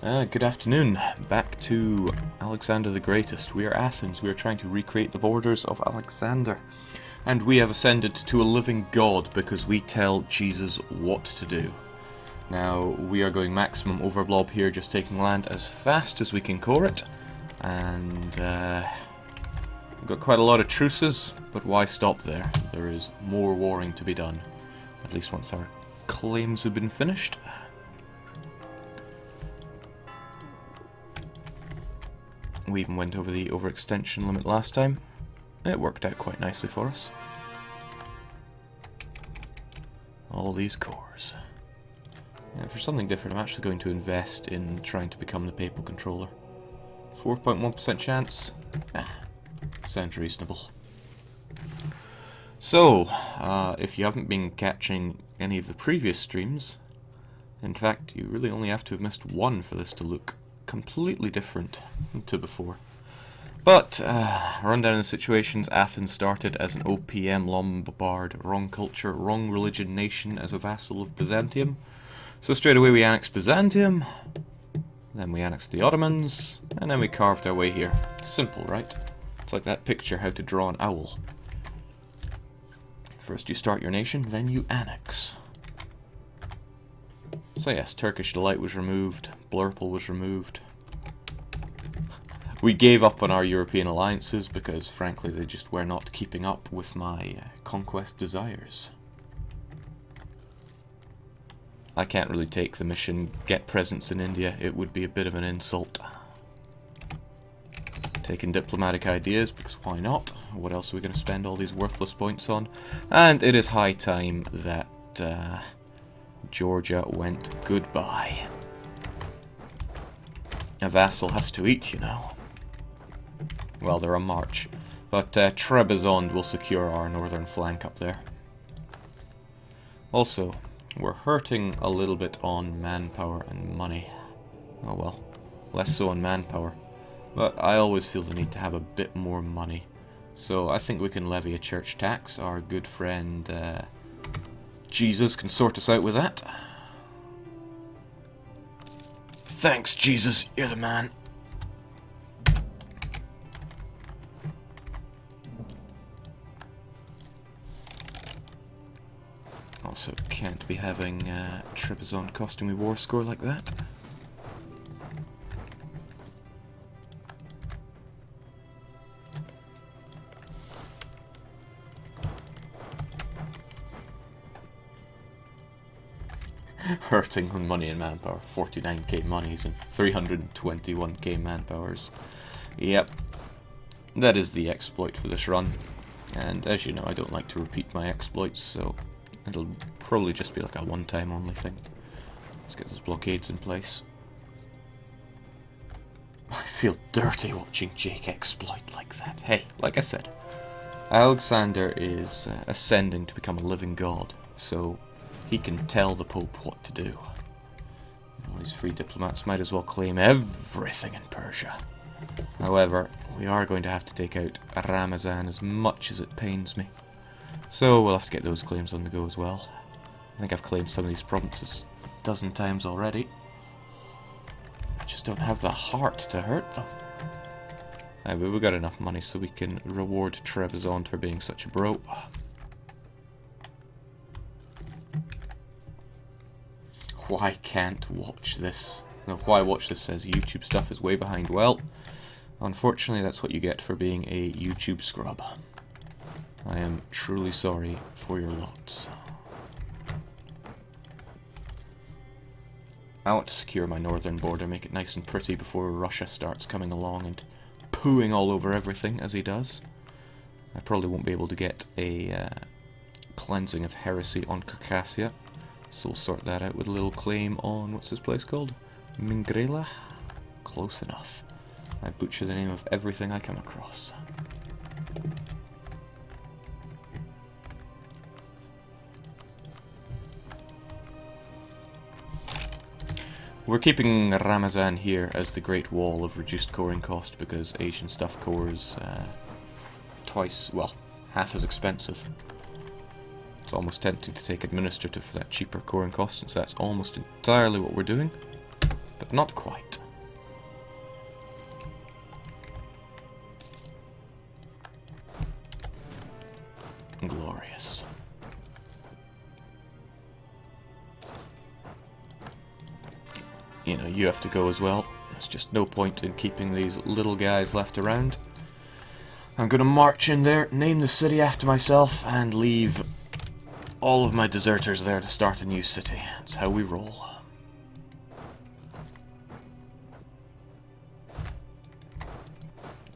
Good afternoon. Back to Alexander the Greatest. We are Athens. We are trying to recreate the borders of Alexander. And we have ascended to a living god because we tell Jesus what to do. Now, we are going maximum overblob here, just taking land as fast as we can core it. And we've got quite a lot of truces, but why stop there? There is more warring to be done. At least once our claims have been finished. We even went over the overextension limit last time. It worked out quite nicely for us. All these cores. Yeah, for something different, I'm actually going to invest in trying to become the papal controller. 4.1% chance? Sounds reasonable. So, if you haven't been catching any of the previous streams, in fact, you really only have to have missed one for this to look completely different to before. But, rundown of the situations, Athens started as an OPM Lombard, wrong culture, wrong religion nation as a vassal of Byzantium. So straight away we annexed Byzantium, then we annexed the Ottomans, and then we carved our way here. Simple, right? It's like that picture, how to draw an owl. First you start your nation, then you annex. So yes, Turkish Delight was removed, Blurple was removed. We gave up on our European alliances because, frankly, they just were not keeping up with my conquest desires. I can't really take the mission, get presence in India, it would be a bit of an insult. Taking diplomatic ideas, because why not? What else are we going to spend all these worthless points on? And it is high time that Georgia went goodbye. A vassal has to eat, you know. Well, they're on march. But Trebizond will secure our northern flank up there. Also, we're hurting a little bit on manpower and money. Oh well, less so on manpower. But I always feel the need to have a bit more money. So I think we can levy a church tax. Our good friend Jesus can sort us out with that. Thanks, Jesus, you're the man. Also, can't be having Trebizond costing me war score like that. Hurting on money and manpower. 49k monies and 321k manpowers. Yep. That is the exploit for this run. And as you know, I don't like to repeat my exploits, so it'll probably just be like a one-time only thing. Let's get those blockades in place. I feel dirty watching Jake exploit like that. Hey, like I said, Alexander is ascending to become a living god, so he can tell the Pope what to do. All these free diplomats might as well claim everything in Persia. However, we are going to have to take out Ramazan as much as it pains me. So we'll have to get those claims on the go as well. I think I've claimed some of these provinces a dozen times already. I just don't have the heart to hurt them. Anyway, we've got enough money so we can reward Trebizond for being such a bro. Why can't watch this? No, why watch this says YouTube stuff is way behind. Well, unfortunately that's what you get for being a YouTube scrub. I am truly sorry for your lots. I want to secure my northern border, make it nice and pretty before Russia starts coming along and pooing all over everything as he does. I probably won't be able to get a cleansing of heresy on Caucasia. So we'll sort that out with a little claim on, what's this place called? Mingrela? Close enough. I butcher the name of everything I come across. We're keeping Ramazan here as the Great Wall of reduced coring cost because Asian stuff cores twice, well, half as expensive. It's almost tempting to take administrative for that cheaper coring cost, since that's almost entirely what we're doing, but not quite. you know, you have to go as well. There's just no point in keeping these little guys left around. I'm gonna march in there, name the city after myself, and leave all of my deserters there to start a new city. That's how we roll.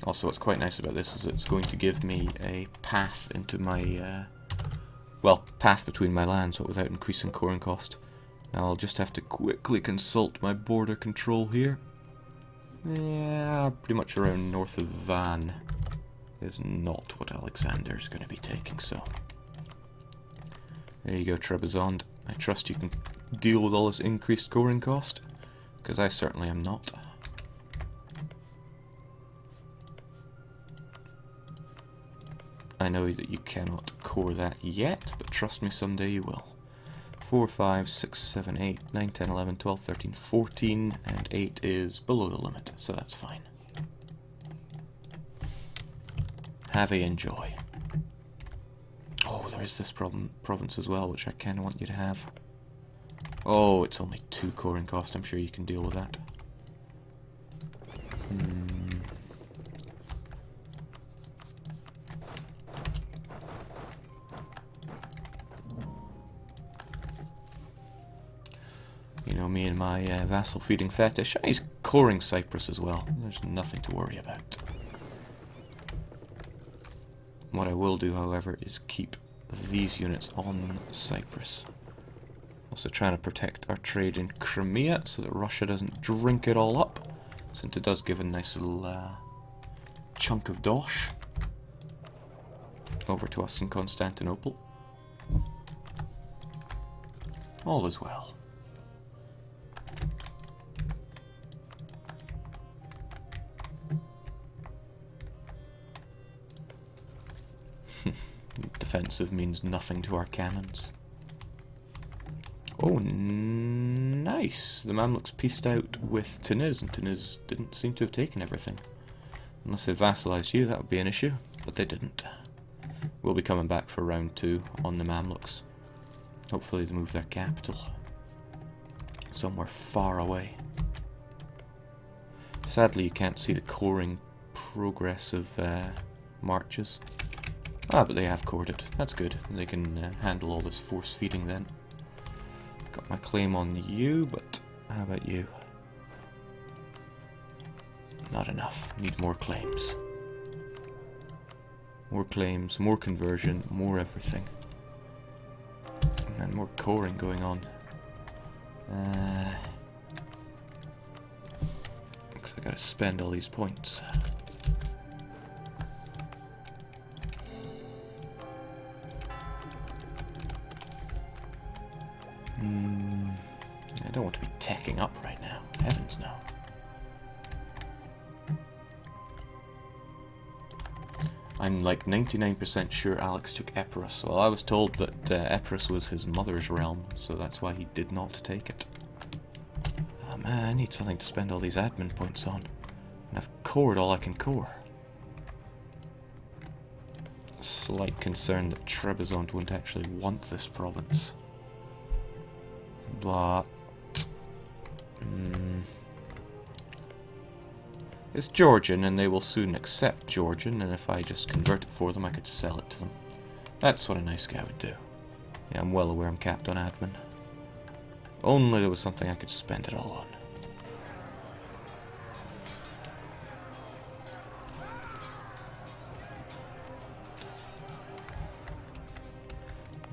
Also, what's quite nice about this is it's going to give me a path into my, well, path between my lands, but without increasing coring cost. Now I'll just have to quickly consult my border control here. Yeah, pretty much around north of Van is not what Alexander's going to be taking, so... There you go, Trebizond. I trust you can deal with all this increased coring cost, because I certainly am not. I know that you cannot core that yet, but trust me, someday you will. 4, 5, 6, 7, 8, 9, 10, 11, 12, 13, 14, and 8 is below the limit, so that's fine. Have a enjoy. Oh, there is this province as well, which I kind of want you to have. Oh, it's only 2 coring cost, I'm sure you can deal with that. You know, me and my vassal feeding fetish. He's coring Cyprus as well. There's nothing to worry about. What I will do, however, is keep these units on Cyprus. Also trying to protect our trade in Crimea so that Russia doesn't drink it all up, since it does give a nice little chunk of dosh over to us in Constantinople. All is well. Defensive means nothing to our cannons. Oh, nice! The Mamluks pieced out with Tunis, and Tunis didn't seem to have taken everything. Unless they vassalized you, that would be an issue, but they didn't. We'll be coming back for round 2 on the Mamluks. Hopefully they move their capital somewhere far away. Sadly, you can't see the coring progress of marches. Ah, but they have cored it. That's good. They can handle all this force feeding then. Got my claim on you, but how about you? Not enough. Need more claims. More claims, more conversion, more everything. And more coring going on. Looks like I gotta spend all these points. I don't want to be teching up right now. Heavens no. I'm like 99% sure Alex took Epirus. Well, I was told that Epirus was his mother's realm, so that's why he did not take it. Oh man, I need something to spend all these admin points on. And I've cored all I can core. Slight concern that Trebizond wouldn't actually want this province. But... it's Georgian, and they will soon accept Georgian, and if I just convert it for them, I could sell it to them. That's what a nice guy would do. Yeah, I'm well aware I'm capped on admin. If only there was something I could spend it all on.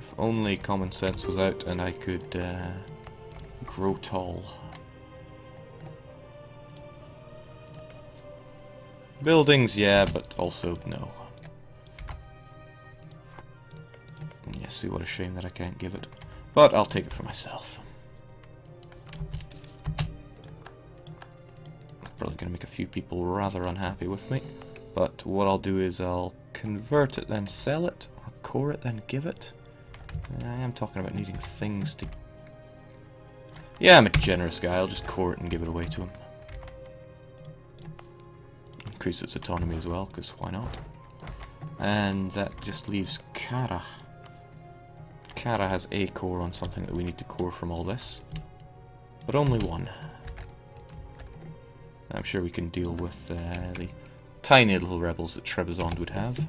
If only common sense was out and I could grow tall. Buildings, yeah, but also no. Yeah, see, what a shame that I can't give it. But I'll take it for myself. Probably going to make a few people rather unhappy with me. But what I'll do is I'll convert it, then sell it, or core it, then give it. I am talking about needing things to... Yeah, I'm a generous guy. I'll just core it and give it away to him. Increase its autonomy as well, because why not? And that just leaves Kara. Kara has a core on something that we need to core from all this. But only one. I'm sure we can deal with the tiny little rebels that Trebizond would have.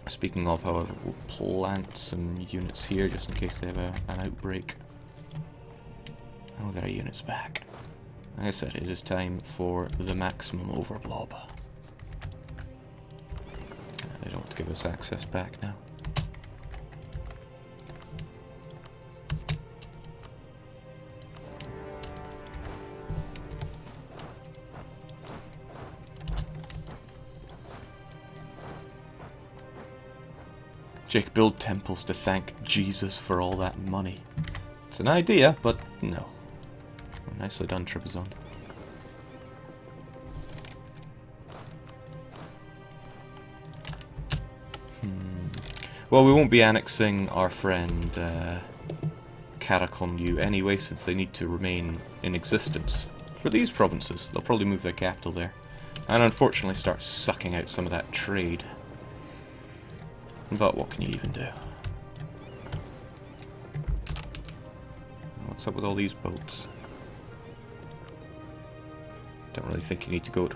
Speaking of, however, we'll plant some units here just in case they have an outbreak. And we'll get our units back. Like I said, it is time for the maximum overblob. They don't want to give us access back now. Jake, build temples to thank Jesus for all that money. It's an idea, but no. Nicely done, Trebizond. Well, we won't be annexing our friend Karakonyu anyway, since they need to remain in existence. For these provinces, they'll probably move their capital there. And unfortunately start sucking out some of that trade. But what can you even do? What's up with all these boats? Don't really think you need to go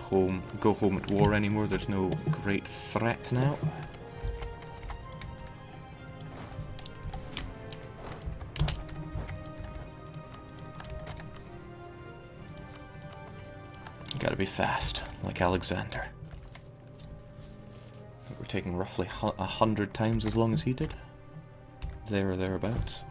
home at war anymore. There's no great threat now. Gotta be fast, like Alexander. We're taking roughly 100 times as long as he did. There or thereabouts.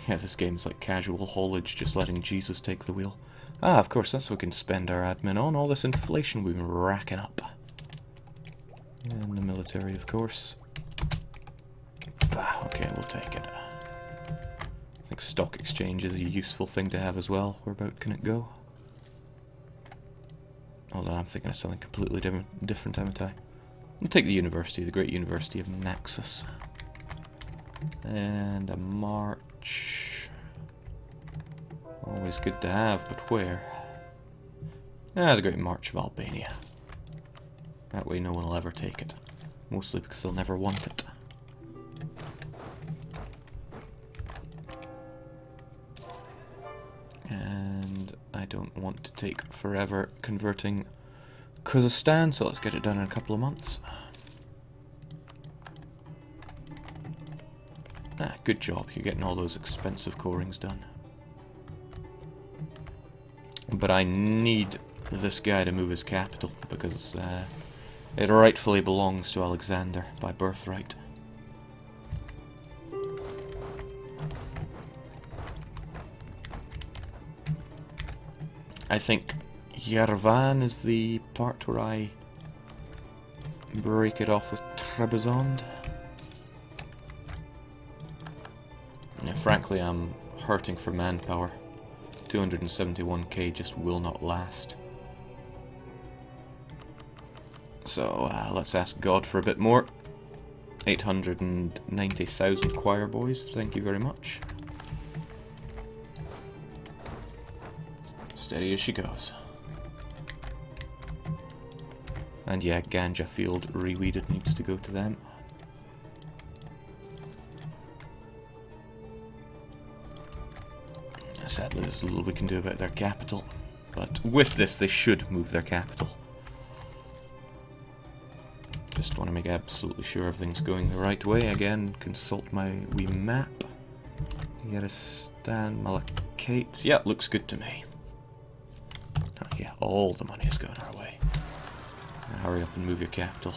Yeah, this game's like casual haulage, just letting Jesus take the wheel. Ah, of course, that's what we can spend our admin on, all this inflation we've been racking up. And the military, of course. Ah, okay, we'll take it. I think stock exchange is a useful thing to have as well. Whereabout can it go? Hold on, I'm thinking of something completely different, haven't I? We'll take the university, the great university of Naxos. And a march. Always good to have, but where? Ah, the Great March of Albania. That way no one will ever take it. Mostly because they'll never want it. And I don't want to take forever converting Kazakhstan, so let's get it done in a couple of months. Ah, good job, you're getting all those expensive core-rings done. But I need this guy to move his capital, because it rightfully belongs to Alexander by birthright. I think Yerevan is the part where I break it off with Trebizond. Yeah, frankly, I'm hurting for manpower. 271k just will not last. So let's ask God for a bit more. 890,000 choir boys, thank you very much. Steady as she goes. And yeah, Ganja Field reweeded needs to go to them. Sadly, there's little we can do about their capital. But with this, they should move their capital. Just want to make absolutely sure everything's going the right way. Again, consult my wee map. Yeristan, Malachite. Yeah, looks good to me. Oh, yeah, all the money is going our way. Now hurry up and move your capital.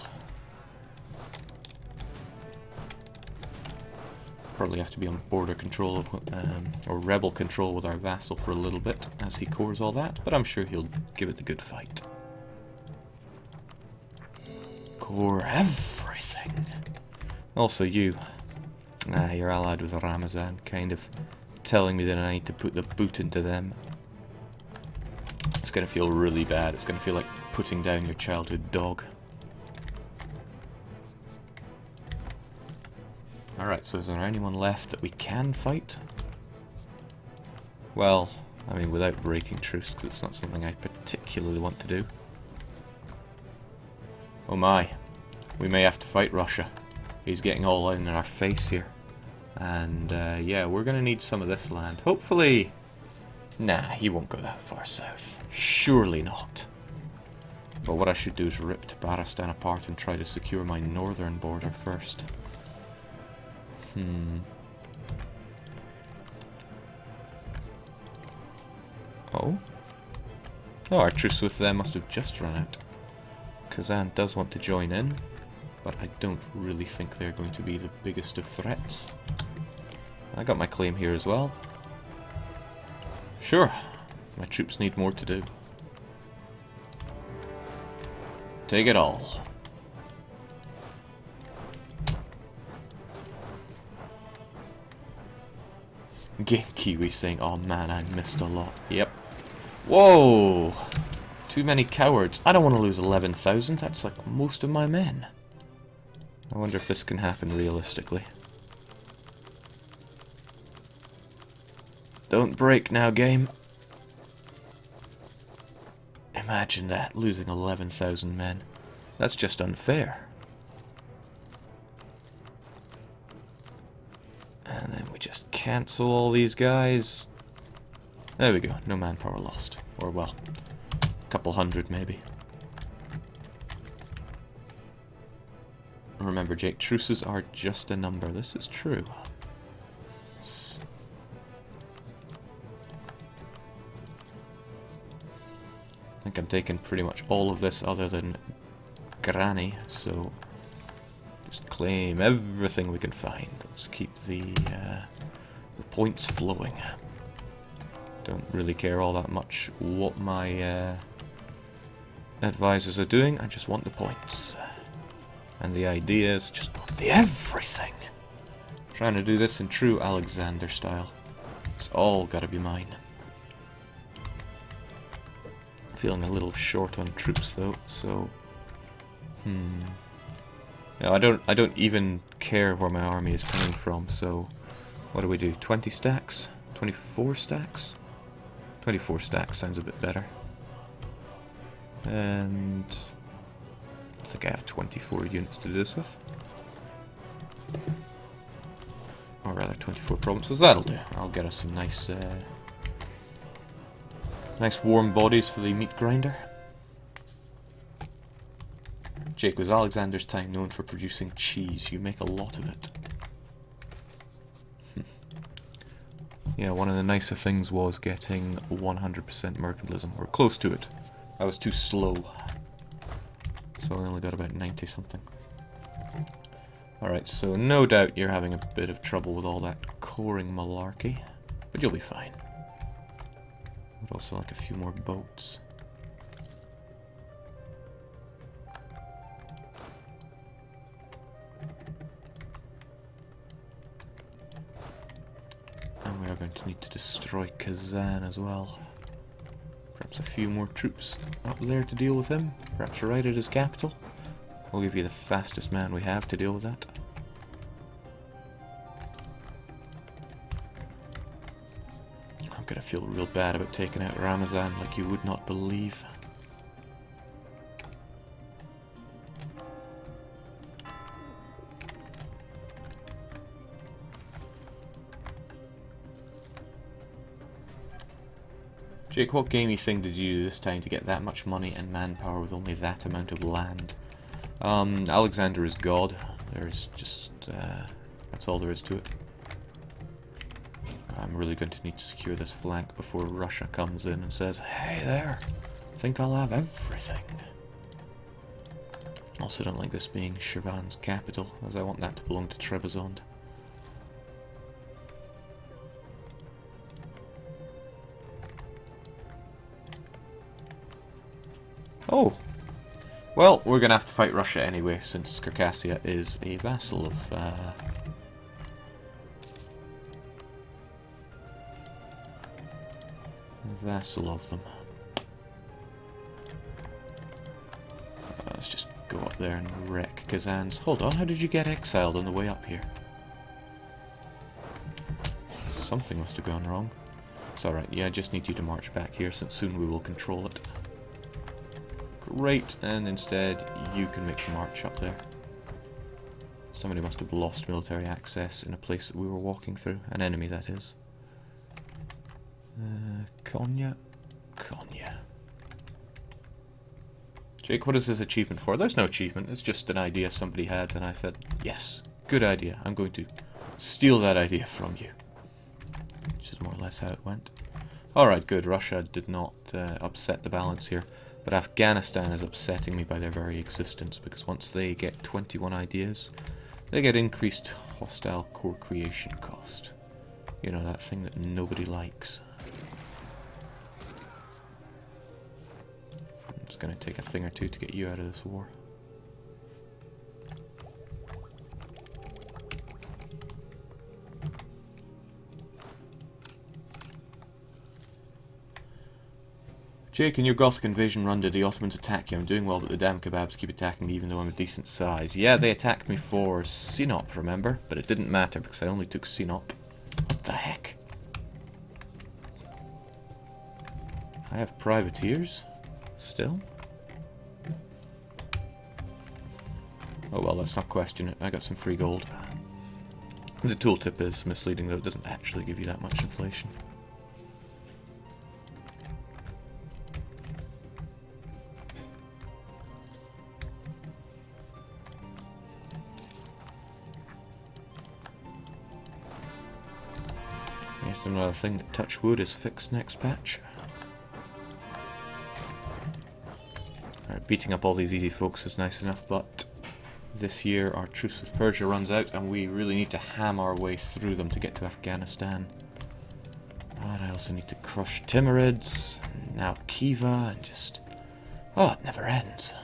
Probably have to be on border control or rebel control with our vassal for a little bit as he cores all that, but I'm sure he'll give it the good fight. Core everything. Also you. You're allied with Ramazan, kind of telling me that I need to put the boot into them. It's going to feel really bad. It's going to feel like putting down your childhood dog. Alright, so is there anyone left that we can fight? Well, I mean, without breaking truce, 'cause it's not something I particularly want to do. Oh my. We may have to fight Russia. He's getting all in our face here. And, yeah, we're going to need some of this land. Hopefully... Nah, he won't go that far south. Surely not. But what I should do is rip Tabaristan apart and try to secure my northern border first. Oh? Oh, our truce with them must have just run out. Kazan does want to join in, but I don't really think they're going to be the biggest of threats. I got my claim here as well. Sure, my troops need more to do. Take it all. Game Kiwi saying, oh man, I missed a lot. Yep. Whoa! Too many cowards. I don't want to lose 11,000. That's like most of my men. I wonder if this can happen realistically. Don't break now, game. Imagine that, losing 11,000 men. That's just unfair. And then we just cancel all these guys. There we go, no manpower lost. Or, well, a couple hundred maybe. Remember, Jake, truces are just a number. This is true. I think I'm taking pretty much all of this other than Granny, so just claim everything we can find. Let's keep the points flowing. Don't really care all that much what my advisors are doing, I just want the points. And the idea is just want the everything. Trying to do this in true Alexander style. It's all gotta be mine. Feeling a little short on troops though, so no, I don't even care where my army is coming from, so what do we do? 20 stacks? 24 stacks? 24 stacks sounds a bit better. And I think I have 24 units to do this with. Or rather 24 provinces, that'll do. I'll get us some nice nice warm bodies for the meat grinder. Jake, was Alexander's time known for producing cheese? You make a lot of it. Yeah, one of the nicer things was getting 100% mercantilism, or close to it. I was too slow. So I only got about 90 something. Alright, so no doubt you're having a bit of trouble with all that coring malarkey. But you'll be fine. Would also like a few more boats. And we are going to need to destroy Kazan as well. Perhaps a few more troops up there to deal with him. Perhaps right at his capital. We'll give you the fastest man we have to deal with that. I'm gonna feel real bad about taking out Ramazan like you would not believe. Jake, what gamey thing did you do this time to get that much money and manpower with only that amount of land? Alexander is God. There's just, that's all there is to it. I'm really going to need to secure this flank before Russia comes in and says, hey there, I think I'll have everything. Also don't like this being Shirvan's capital, as I want that to belong to Trebizond. Oh! Well, we're gonna have to fight Russia anyway, since Circassia is a vassal of, a vassal of them. Let's just go up there and wreck Kazan's. Hold on, how did you get exiled on the way up here? Something must have gone wrong. It's alright, yeah, I just need you to march back here, since soon we will control it. Great, and instead you can make the march up there. Somebody must have lost military access in a place that we were walking through. An enemy, that is. Konya. Jake, what is this achievement for? There's no achievement, it's just an idea somebody had, and I said, yes, good idea, I'm going to steal that idea from you. Which is more or less how it went. Alright, good, Russia did not upset the balance here, but Afghanistan is upsetting me by their very existence, because once they get 21 ideas, they get increased hostile core creation cost. You know, that thing that nobody likes. It's going to take a thing or two to get you out of this war. Jake, in your Gothic invasion run, did the Ottomans attack you? I'm doing well, but the damn kebabs keep attacking me even though I'm a decent size. Yeah, they attacked me for Sinop, remember? But it didn't matter because I only took Sinop. What the heck? I have privateers? Still? Oh well, let's not question it. I got some free gold. The tooltip is misleading though, it doesn't actually give you that much inflation. Here's another thing that touch wood is fixed next patch. Alright, beating up all these easy folks is nice enough, but this year our truce with Persia runs out and we really need to ham our way through them to get to Afghanistan. And I also need to crush Timurids, and now Khiva, and just... oh, it never ends.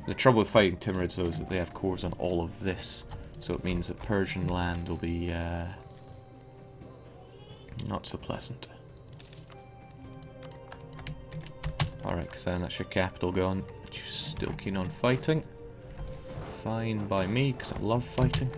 The trouble with fighting Timurids though is that they have cores on all of this, so it means that Persian land will be not so pleasant. Alright, Kazan, that's your capital gone, but you're still keen on fighting. Fine by me, because I love fighting.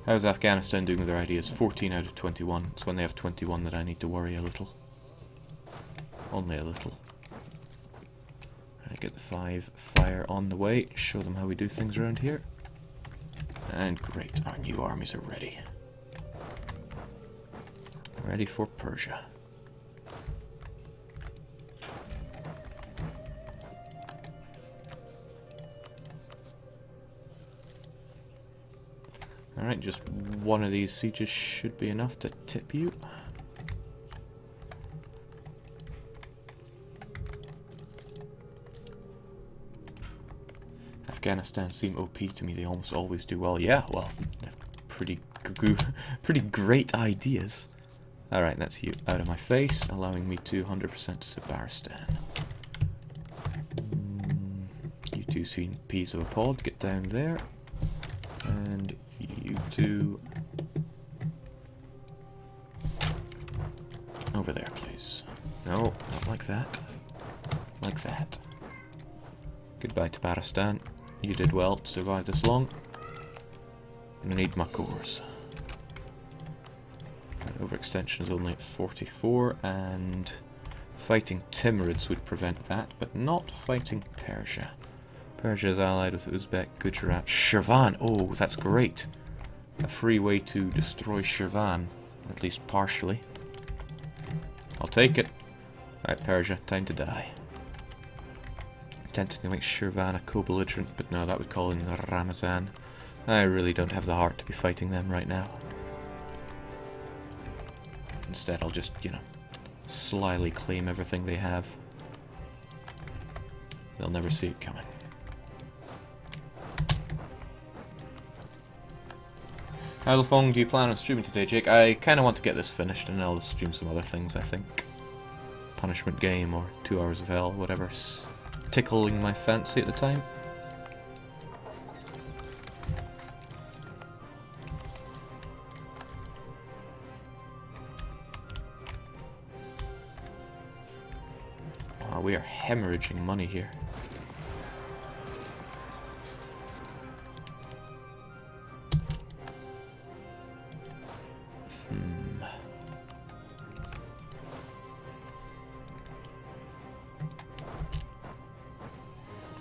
How's Afghanistan doing with their ideas? 14 out of 21. It's when they have 21 that I need to worry a little. Only a little. I get the 5 fire on the way, show them how we do things around here. And great, our new armies are ready. Ready for Persia. Alright, just one of these sieges should be enough to tip you. Afghanistan seem OP to me, they almost always do well. Yeah, well, they're pretty great ideas. Alright, that's you out of my face, allowing me 200% to Sebaristan. You two seen peas of a pod, get down there. And you two over there, please. No, not like that. Like that. Goodbye to Paristan. You did well to survive this long. I need my cores. Overextension is only at 44, and fighting Timurids would prevent that, but not fighting Persia. Persia is allied with Uzbek, Gujarat, Shirvan. Oh, that's great. A free way to destroy Shirvan, at least partially. I'll take it. Alright, Persia, time to die. I'm tempted to make Shirvan a co-belligerent, but no, that would call in Ramazan. I really don't have the heart to be fighting them right now. Instead, I'll just, you know, slyly claim everything they have. They'll never see it coming. How long do you plan on streaming today, Jake? I kind of want to get this finished and I'll stream some other things, I think. Punishment Game or 2 Hours of Hell, whatever's tickling my fancy at the time. we are hemorrhaging money here.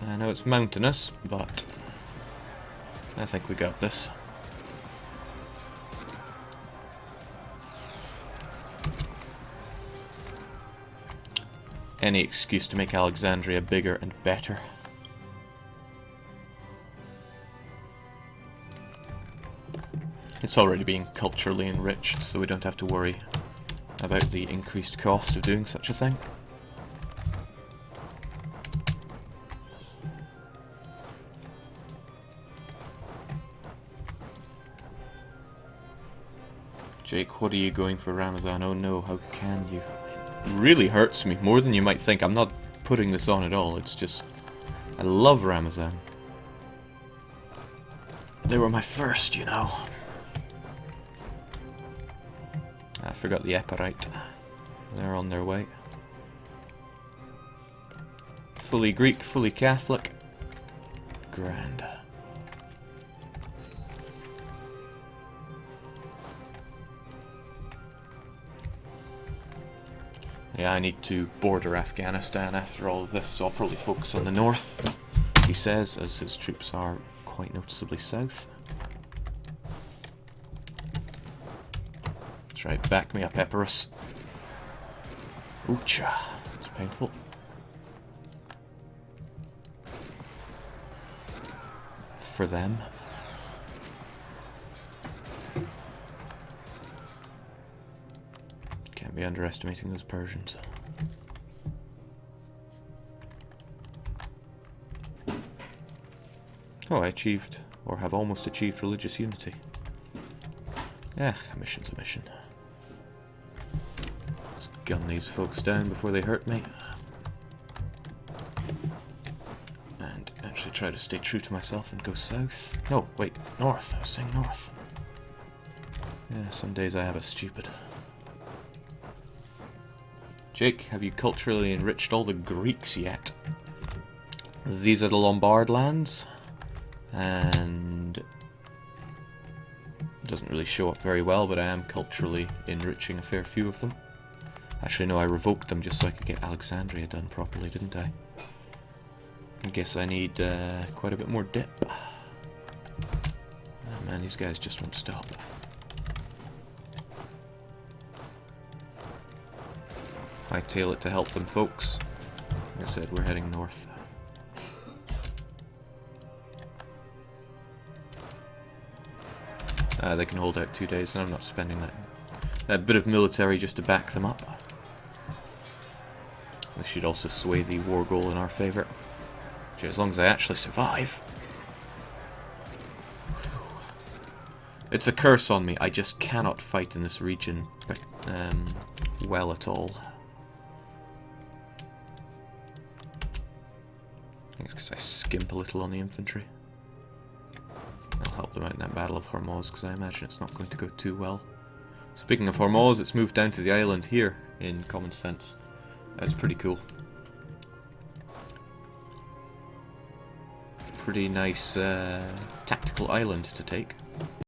I know it's mountainous, but I think we got this. Any excuse to make Alexandria bigger and better. It's already being culturally enriched, so we don't have to worry about the increased cost of doing such a thing. Jake, what are you going for Ramazan? Oh no, how can you? It really hurts me, more than you might think. I'm not putting this on at all, it's just... I love Ramazan. They were my first, you know. I forgot the Epirite. They're on their way. Fully Greek, fully Catholic. Grand. Yeah, I need to border Afghanistan after all of this, so I'll probably focus on the north, he says, as his troops are quite noticeably south. That's right, back me up, Epirus. Oocha, it's painful. For them. Can't be underestimating those Persians. Oh, I achieved, or have almost achieved, religious unity. Yeah, a mission's a mission. Let's gun these folks down before they hurt me. And actually try to stay true to myself and go south. No, wait, north. I was saying north. Yeah, some days I have a stupid. Jake, have you culturally enriched all the Greeks yet? These are the Lombard lands. And it doesn't really show up very well, but I am culturally enriching a fair few of them. Actually, no, I revoked them just so I could get Alexandria done properly, didn't I? I guess I need quite a bit more dip. Oh man, these guys just won't stop. Hightail it to help them, folks. Like I said, we're heading north. They can hold out 2 days, and I'm not spending that bit of military just to back them up. This should also sway the war goal in our favour. Which, as long as I actually survive. It's a curse on me. I just cannot fight in this region well at all. I think it's because I skimp a little on the infantry. I'll help them out in that Battle of Hormuz, because I imagine it's not going to go too well. Speaking of Hormuz, it's moved down to the island here, in Common Sense. That's pretty cool. Pretty nice tactical island to take.